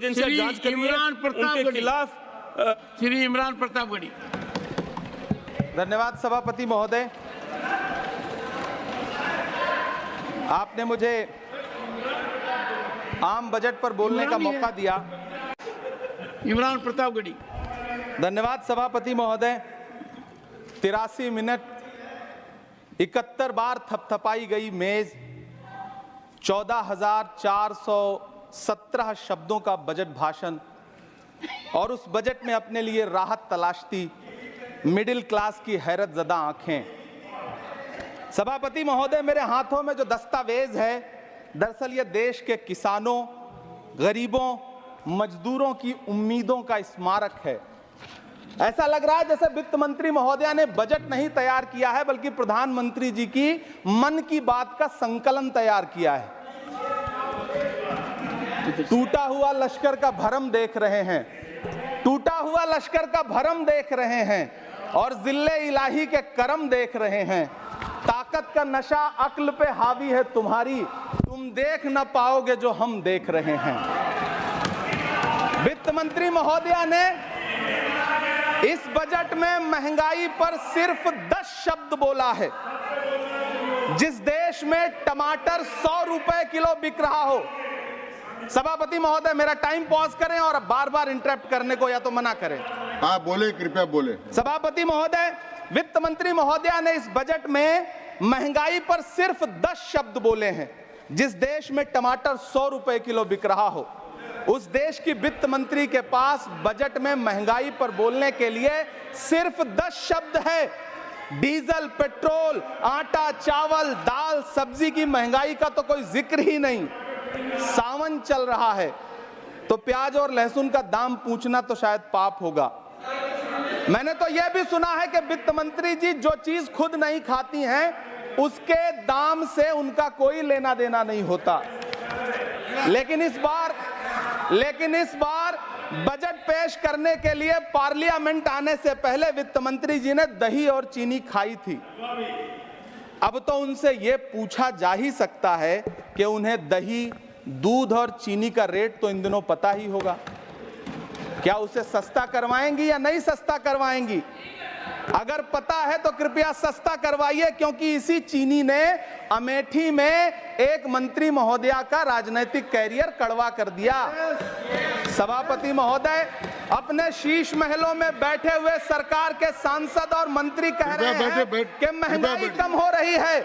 Intelligentsia जांच करिए उनके खिलाफ। श्री इमरान प्रतापगढ़ी। धन्यवाद सभापति महोदय, आपने मुझे आम बजट पर बोलने का मौका दिया। इमरान प्रतापगढ़ी। धन्यवाद सभापति महोदय। 83 मिनट 71 बार थपथपाई गई मेज, 14,417 शब्दों का बजट भाषण और उस बजट में अपने लिए राहत तलाशती मिडिल क्लास की हैरतजदा आंखें। सभापति महोदय, मेरे हाथों में जो दस्तावेज है, दरअसल ये देश के किसानों, गरीबों, मजदूरों की उम्मीदों का स्मारक है। ऐसा लग रहा है जैसे वित्त मंत्री महोदया ने बजट नहीं तैयार किया है, बल्कि प्रधानमंत्री जी की मन की बात का संकलन तैयार किया है। टूटा हुआ लश्कर का भरम देख रहे हैं, टूटा हुआ लश्कर का भरम देख रहे हैं और जिल्ले इलाही के करम देख रहे हैं। ताकत का नशा अक्ल पे हावी है तुम्हारी, तुम देख न पाओगे जो हम देख रहे हैं। वित्त मंत्री महोदया ने इस बजट में महंगाई पर सिर्फ 10 शब्द बोला है। जिस देश में टमाटर 100 रुपए किलो बिक रहा हो, सभापति महोदय मेरा टाइम पॉज करें और बार बार इंटरप्ट करने को या तो मना करें। हाँ बोले, कृपया बोले। सभापति महोदय, वित्त मंत्री महोदया ने इस बजट में महंगाई पर सिर्फ 10 शब्द बोले हैं। जिस देश में टमाटर 100 रुपए किलो बिक रहा हो, उस देश की वित्त मंत्री के पास बजट में महंगाई पर बोलने के लिए सिर्फ 10 शब्द है। डीजल, पेट्रोल, आटा, चावल, दाल, सब्जी की महंगाई का तो कोई जिक्र ही नहीं। सावन चल रहा है तो प्याज और लहसुन का दाम पूछना तो शायद पाप होगा। मैंने तो यह भी सुना है कि वित्त मंत्री जी जो चीज खुद नहीं खाती हैं उसके दाम से उनका कोई लेना देना नहीं होता। लेकिन इस बार बजट पेश करने के लिए पार्लियामेंट आने से पहले वित्त मंत्री जी ने दही और चीनी खाई थी। अब तो उनसे यह पूछा जा ही सकता है कि उन्हें दही, दूध और चीनी का रेट तो इन दिनों पता ही होगा। क्या उसे सस्ता करवाएंगी या नहीं सस्ता करवाएंगी? अगर पता है तो कृपया सस्ता करवाइए, क्योंकि इसी चीनी ने अमेठी में एक मंत्री महोदया का राजनीतिक कैरियर कड़वा कर दिया। सभापति महोदय, अपने शीश महलों में बैठे हुए सरकार के सांसद और मंत्री कह रहे हैं कि महंगाई कम हो रही है।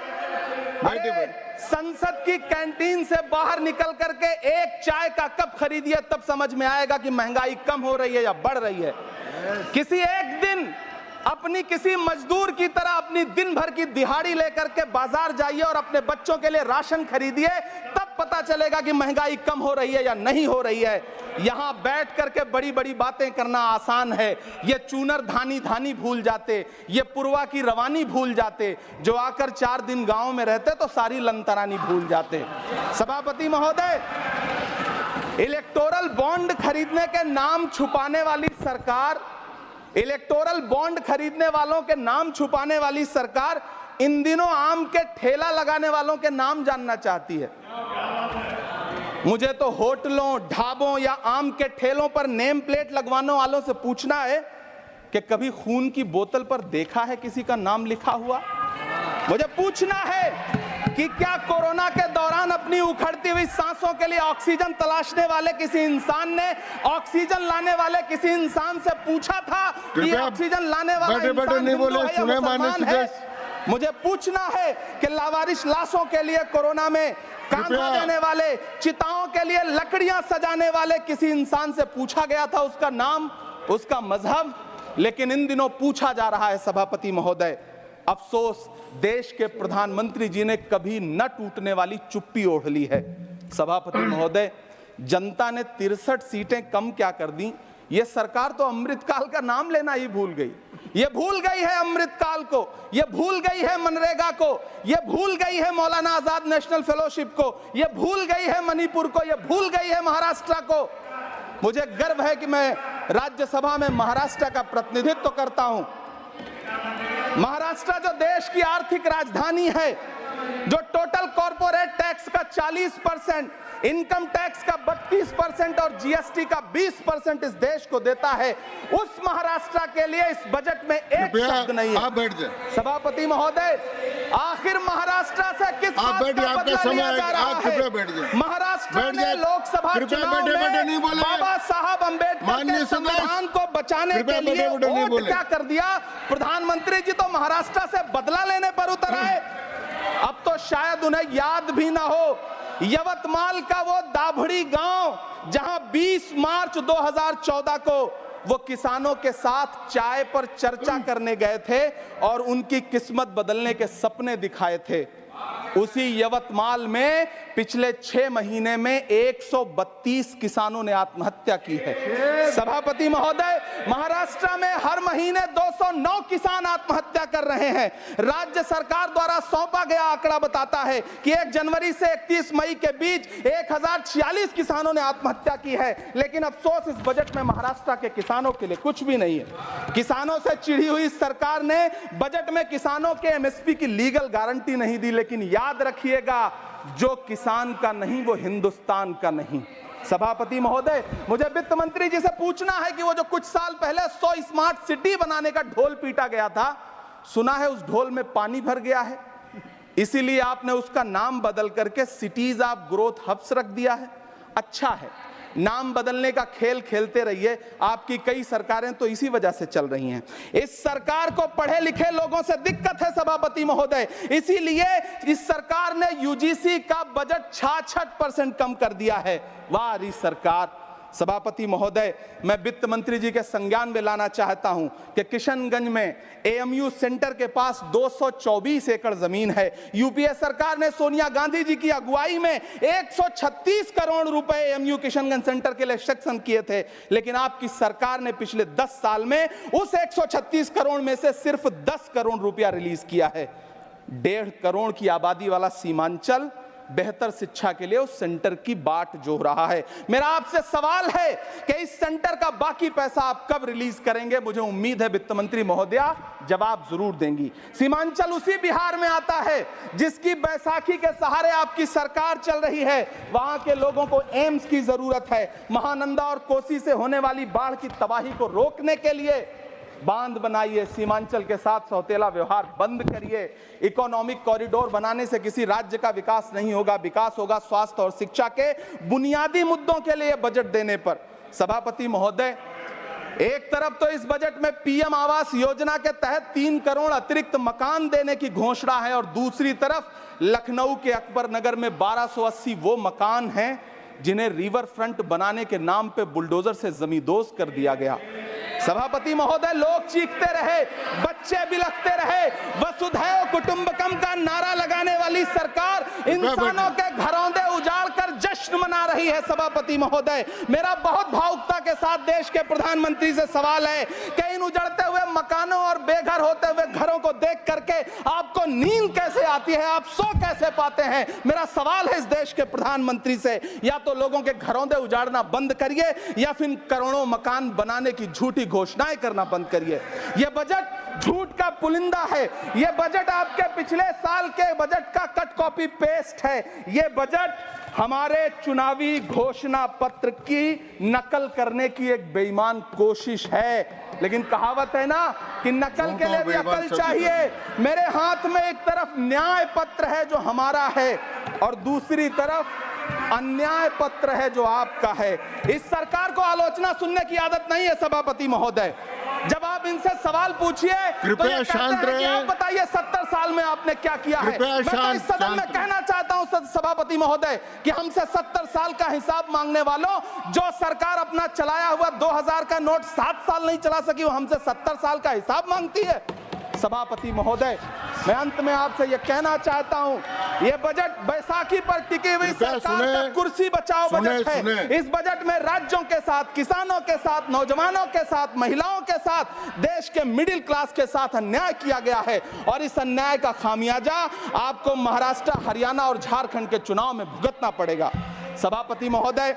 संसद की कैंटीन से बाहर निकल करके एक चाय का कप खरीदिए, तब समझ में आएगा कि महंगाई कम हो रही है या बढ़ रही है। किसी एक दिन अपनी किसी मजदूर की तरह अपनी दिन भर की दिहाड़ी लेकर के बाजार जाइए और अपने बच्चों के लिए राशन खरीदिए, तब पता चलेगा कि महंगाई कम हो रही है या नहीं हो रही है। यहां बैठ करके बड़ी बड़ी बातें करना आसान है। ये चूनर धानी धानी भूल जाते, ये पुरवा की रवानी भूल जाते, जो आकर 4 दिन गांव में रहते तो सारी लंतरानी भूल जाते। सभापति महोदय, इलेक्टोरल बॉन्ड खरीदने के नाम छुपाने वाली सरकार, इलेक्टोरल बॉन्ड खरीदने वालों के नाम छुपाने वाली सरकार इन दिनों आम के ठेला लगाने वालों के नाम जानना चाहती है। मुझे तो होटलों, ढाबों या आम के ठेलों पर नेम प्लेट लगवाने वालों से पूछना है कि कभी खून की बोतल पर देखा है किसी का नाम लिखा हुआ? मुझे पूछना है कि क्या कोरोना के दौरान अपनी उखड़ती हुई सांसों के लिए ऑक्सीजन तलाशने वाले किसी इंसान ने ऑक्सीजन लाने वाले किसी इंसान से पूछा था कि ऑक्सीजन लाने वाला इंसान हिंदू है या मुसलमान है? मुझे पूछना है कि लावारिश लाशों के लिए कोरोना में कांधा देने वाले, चिताओं के लिए लकड़ियां सजाने वाले किसी इंसान से पूछा गया था उसका नाम, उसका मजहब? लेकिन इन दिनों पूछा जा रहा है। सभापति महोदय, अफसोस देश के प्रधानमंत्री जी ने कभी न टूटने वाली चुप्पी ओढ़ ली है। सभापति महोदय, जनता ने 63 सीटें कम क्या कर दी, ये सरकार तो अमृतकाल का नाम लेना ही भूल गई। ये भूल गई है अमृतकाल को, ये भूल गई है मनरेगा को, ये भूल गई है मौलाना आजाद नेशनल फेलोशिप को, ये भूल गई है मणिपुर को, ये भूल गई है महाराष्ट्र को। मुझे गर्व है कि मैं राज्यसभा में महाराष्ट्र का प्रतिनिधित्व करता हूं। महाराष्ट्र जो देश की आर्थिक राजधानी है, जो टोटल कॉर्पोरेट टैक्स का 40%, इनकम टैक्स का 32% और जीएसटी का 20% इस देश को देता है, उस महाराष्ट्र के लिए इस बजट में एक शब्द नहीं है। आप बैठ जाए। सभापति महोदय, आखिर महाराष्ट्र से किस बात का बदला लिया जा रहा है? महाराष्ट्र में लोकसभा चुनाव में बाबा साहब अंबेडकर के संविधान को बचाने के लिए वोट क्या कर दिया? प्रधानमंत्री जी तो महाराष्ट्र से बदला लेने पर उतर आए। अब तो शायद उन्हें याद भी ना हो यवतमाल का वो दाभड़ी गांव जहां 20 मार्च 2014 को वो किसानों के साथ चाय पर चर्चा करने गए थे और उनकी किस्मत बदलने के सपने दिखाए थे। उसी यवतमाल में पिछले 6 महीने में 132 किसानों ने आत्महत्या की है। सभापति महोदय, महाराष्ट्र में हर महीने 209 किसान आत्महत्या कर रहे हैं। राज्य सरकार द्वारा सौंपा गया आंकड़ा बताता है कि 1 जनवरी से 31 मई के बीच 1046 किसानों ने आत्महत्या की है। लेकिन अफसोस, इस बजट में महाराष्ट्र के किसानों के लिए कुछ भी नहीं है। किसानों से चिढ़ी हुई सरकार ने बजट में किसानों के एमएसपी की लीगल गारंटी नहीं दी। लेकिन याद रखिएगा, जो किसान का नहीं वो हिंदुस्तान का नहीं। सभापति महोदय, मुझे वित्त मंत्री जी से पूछना है कि वो जो कुछ साल पहले 100 स्मार्ट सिटी बनाने का ढोल पीटा गया था, सुना है उस ढोल में पानी भर गया है, इसीलिए आपने उसका नाम बदल करके सिटीज ऑफ ग्रोथ हब्स रख दिया है। अच्छा है, नाम बदलने का खेल खेलते रहिए। आपकी कई सरकारें तो इसी वजह से चल रही हैं। इस सरकार को पढ़े लिखे लोगों से दिक्कत है सभापति महोदय, इसीलिए इस सरकार ने यूजीसी का बजट 66% कम कर दिया है। वाह री सरकार। सभापति महोदय, मैं वित्त मंत्री जी के संज्ञान में लाना चाहता हूं कि किशनगंज में एएमयू सेंटर के पास 224 एकड़ जमीन है। यूपीए सरकार ने सोनिया गांधी जी की अगुवाई में 136 करोड़ रुपए एएमयू किशनगंज सेंटर के लिए सेक्शन किए थे। लेकिन आपकी सरकार ने पिछले 10 साल में उस 136 करोड़ में से सिर्फ 10 करोड़ रुपया रिलीज किया है। 1.5 करोड़ की आबादी वाला सीमांचल बेहतर शिक्षा के लिए उस सेंटर की बाट जोह रहा है। मेरा आपसे सवाल है कि इस सेंटर का बाकी पैसा आप कब रिलीज करेंगे? मुझे उम्मीद है वित्त मंत्री महोदया जवाब जरूर देंगी। सीमांचल उसी बिहार में आता है जिसकी बैसाखी के सहारे आपकी सरकार चल रही है। वहां के लोगों को एम्स की जरूरत है। महानंदा और कोसी से होने वाली बाढ़ की तबाही को रोकने के लिए बांध बनाइए, सीमांचल के साथ सौतेला व्यवहार बंद करिए। इकोनॉमिक कॉरिडोर बनाने से किसी राज्य का विकास नहीं होगा, विकास होगा स्वास्थ्य और शिक्षा के बुनियादी मुद्दों के लिए बजट देने पर। सभापति महोदय, एक तरफ तो इस बजट में पीएम आवास योजना के तहत 3 करोड़ अतिरिक्त मकान देने की घोषणा है और दूसरी तरफ लखनऊ के अकबर नगर में 1280 वो मकान हैं जिन्हें रिवर फ्रंट बनाने के नाम पे बुलडोजर से जमींदोज कर दिया गया। सभापति महोदय, लोग चीखते रहे, बच्चे बिलखते रहे, वसुधैव कुटुंबकम का नारा लगाने वाली सरकार इंसानों के घरौंदे उजाड़ कर जश्न मना रही है। सभापति महोदय, मेरा बहुत भावुकता के साथ देश के प्रधानमंत्री से सवाल है कि इन उजड़ते हुए मकानों और बेघर होते हुए घरों को देख करके आपको नींद कैसे आती है, आप सो कैसे पाते हैं? मेरा सवाल है इस देश के प्रधानमंत्री से, या तो लोगों के घरौंदे उजाड़ना बंद करिए या फिर करोड़ों मकान बनाने की झूठी घोषणाएं करना बंद करिए। यह बजट झूठ का पुलिंदा है। यह बजट आपके पिछले साल के बजट का कट कॉपी पेस्ट है। यह बजट हमारे चुनावी घोषणा पत्र की नकल करने की एक बेईमान कोशिश है। लेकिन कहावत है ना कि नकल के लिए भी अकल चाहिए। मेरे हाथ में एक तरफ न्याय पत्र है जो हमारा है और दूसरी तरफ अन्याय पत्र है जो आपका है। इस सरकार को आलोचना सुनने की आदत नहीं है सभापति महोदय। जब आप इनसे सवाल पूछिए तो ये कहते हैं कि आप बताइए 70 साल में आपने क्या किया है। मैं तो इस सदन में कहना चाहता हूं सभापति महोदय कि हमसे 70 साल का हिसाब मांगने वालों, जो सरकार अपना चलाया हुआ 2000 का नोट 7 साल नहीं चला सकी, वो हमसे 70 साल का हिसाब मांगती है। सभापति महोदय, मैं अंत में आपसे यह कहना चाहता हूं, यह बजट बैसाखी पर टिकी हुई सरकार का कुर्सी बचाओ बजट है। इस बजट में राज्यों के साथ, किसानों के साथ, नौजवानों के साथ, महिलाओं के साथ, देश के मिडिल क्लास के साथ अन्याय किया गया है और इस अन्याय का खामियाजा आपको महाराष्ट्र, हरियाणा और झारखंड के चुनाव में भुगतना पड़ेगा। सभापति महोदय,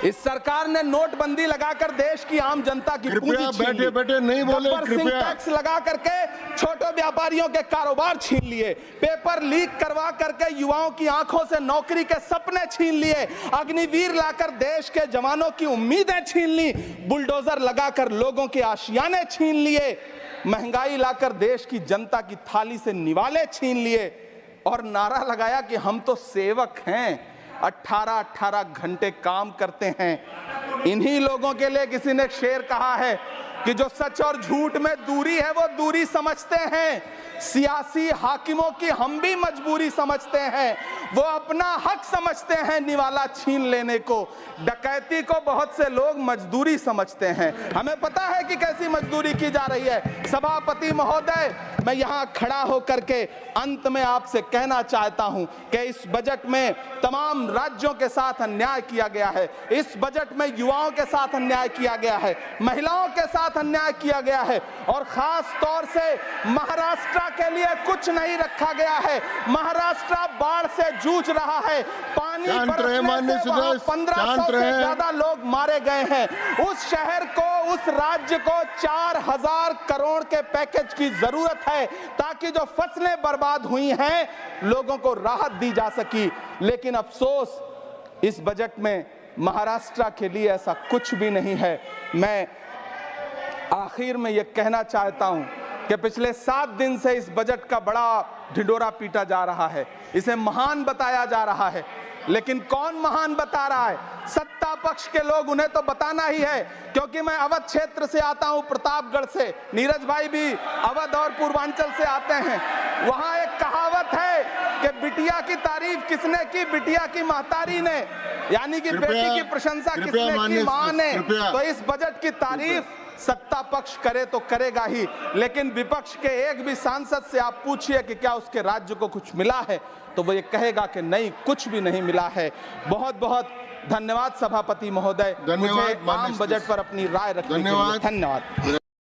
इस सरकार ने नोटबंदी लगाकर देश की आम जनता की पूंजी कृपया छीन ली। बैठे बैठे नहीं बोले, गब्बर सिंह कृपया। टैक्स लगा करके छोटे व्यापारियों के कारोबार छीन लिए, पेपर लीक करवा करके युवाओं की आंखों से नौकरी के सपने छीन लिए, अग्निवीर लाकर देश के जवानों की उम्मीदें छीन ली, बुलडोजर लगाकर लोगों के आशियाने छीन लिए, महंगाई लाकर देश की जनता की थाली से निवाले छीन लिए और नारा लगाया कि हम तो सेवक हैं, 18-18 घंटे काम करते हैं। इन्हीं लोगों के लिए किसी ने शेर कहा है कि जो सच और झूठ में दूरी है वो दूरी समझते हैं, सियासी हाकिमों की हम भी मजबूरी समझते हैं, वो अपना हक समझते हैं निवाला छीन लेने को, डकैती को बहुत से लोग मजदूरी समझते हैं। हमें पता है कि कैसी मजदूरी की जा रही है। सभापति महोदय, मैं यहाँ खड़ा होकर के अंत में आपसे कहना चाहता हूँ कि इस बजट में तमाम राज्यों के साथ अन्याय किया गया है, इस बजट में युवाओं के साथ अन्याय किया गया है, महिलाओं के साथ अन्याय किया गया है और खास तौर से महाराष्ट्र के लिए कुछ नहीं रखा गया है। महाराष्ट्र बाढ़ से जूझ रहा है, पानी बरसने से वहां 1500 से ज्यादा लोग मारे गए हैं। उस शहर को, उस राज्य को 4000 करोड़ के पैकेज की जरूरत है ताकि जो फसलें बर्बाद हुई हैं लोगों को राहत दी जा सकी। लेकिन अफसोस इस बजट में महाराष्ट्र के लिए ऐसा कुछ भी नहीं है। मैं आखिर में यह कहना चाहता हूं कि पिछले 7 दिन से इस बजट का बड़ा ढिंढोरा पीटा जा रहा है, इसे महान बताया जा रहा है, लेकिन कौन महान बता रहा है? सत्ता पक्ष के लोग, उन्हें तो बताना ही है, क्योंकि मैं अवध क्षेत्र से आता हूं, प्रतापगढ़ से, नीरज भाई भी अवध और पूर्वांचल से आते हैं। वहां एक कहावत है कि बिटिया की तारीफ किसने की? बिटिया की महतारी ने, यानी कि बेटी की प्रशंसा किसने की? मां ने। तो इस बजट की तारीफ सत्ता पक्ष करे तो करेगा ही, लेकिन विपक्ष के एक भी सांसद से आप पूछिए कि क्या उसके राज्य को कुछ मिला है, तो वो ये कहेगा कि नहीं, कुछ भी नहीं मिला है। बहुत बहुत धन्यवाद सभापति महोदय, मुझे आम बजट पर अपनी राय रखने के लिए। धन्यवाद।